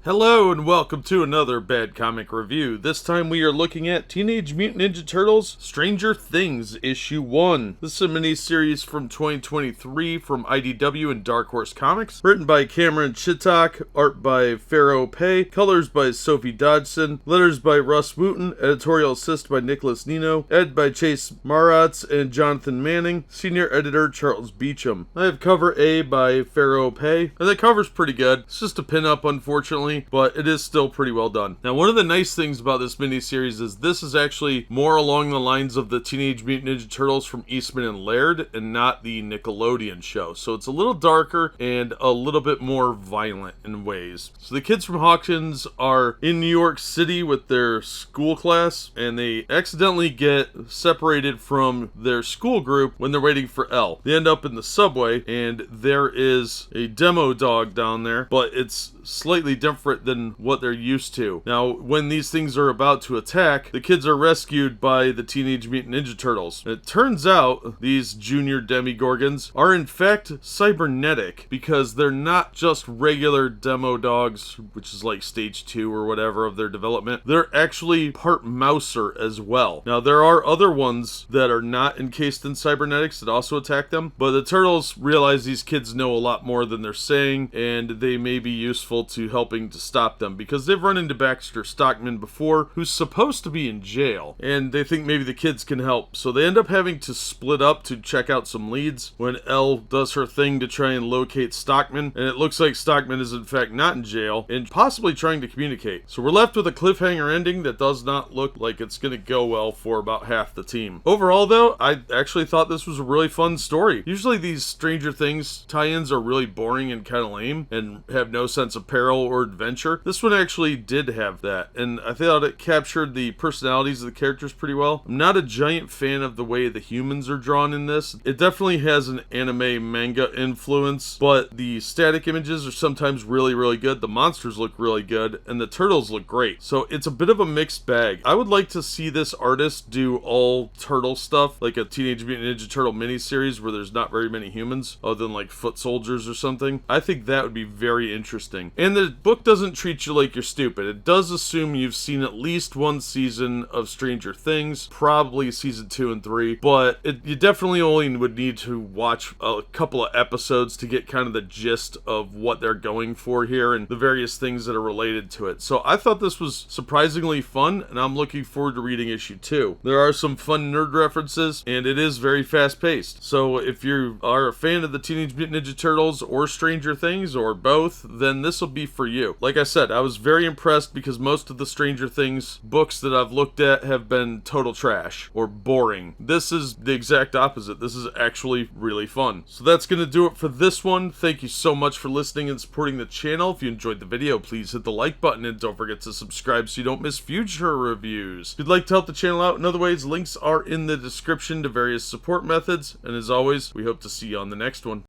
Hello and welcome to another Bad Comic Review. This time we are looking at Teenage Mutant Ninja Turtles Stranger Things Issue 1. This is a mini-series from 2023 from IDW and Dark Horse Comics. Written by Cameron Chittock, art by Fero Pe, colors by Sofie Dodgson, letters by Rus Wooton, editorial assist by Nicholas Nino, ed by Chase Maratz and Jonathan Manning, senior editor Charles Beecham. I have cover A by Fero Pe, and the cover's pretty good. It's just a pin-up, unfortunately, but it is still pretty well done. Now, one of the nice things about this miniseries is this is actually more along the lines of the Teenage Mutant Ninja Turtles from Eastman and Laird and not the Nickelodeon show. So it's a little darker and a little bit more violent in ways. So the kids from Hawkins are in New York City with their school class, and they accidentally get separated from their school group when they're waiting for Elle. They end up in the subway, and there is a demo dog down there, but it's slightly different than what they're used to. Now, when these things are about to attack, the kids are rescued by the Teenage Mutant Ninja Turtles. And it turns out these junior demigorgons are in fact cybernetic, because they're not just regular demo dogs, which is like stage 2 or whatever of their development. They're actually part mouser as well. Now, there are other ones that are not encased in cybernetics that also attack them, but the turtles realize these kids know a lot more than they're saying, and they may be useful to helping to stop them, because they've run into Baxter Stockman before, who's supposed to be in jail, and they think maybe the kids can help. So they end up having to split up to check out some leads when Elle does her thing to try and locate Stockman, and it looks like Stockman is in fact not in jail and possibly trying to communicate. So we're left with a cliffhanger ending that does not look like it's going to go well for about half the team. Overall though, I actually thought this was a really fun story. Usually these Stranger Things tie-ins are really boring and kind of lame and have no sense of peril or adventure. This one actually did have that, and I thought it captured the personalities of the characters pretty well. I'm not a giant fan of the way the humans are drawn in this. It definitely has an anime manga influence, but the static images are sometimes really, really good. The monsters look really good, and the turtles look great. So it's a bit of a mixed bag. I would like to see this artist do all turtle stuff, like a Teenage Mutant Ninja Turtle miniseries where there's not very many humans, other than like foot soldiers or something. I think that would be very interesting. And the book doesn't treat you like you're stupid. It does assume you've seen at least one season of Stranger Things, probably season 2 and 3, but you definitely only would need to watch a couple of episodes to get kind of the gist of what they're going for here and the various things that are related to it. So I thought this was surprisingly fun, and I'm looking forward to reading issue 2. There are some fun nerd references, and it is very fast-paced. So if you are a fan of the Teenage Mutant Ninja Turtles or Stranger Things, or both, then this will be for you. Like I said, I was very impressed because most of the Stranger Things books that I've looked at have been total trash or boring. This is the exact opposite. This is actually really fun. So that's going to do it for this one. Thank you so much for listening and supporting the channel. If you enjoyed the video, please hit the like button and don't forget to subscribe so you don't miss future reviews. If you'd like to help the channel out in other ways, links are in the description to various support methods. And as always, we hope to see you on the next one.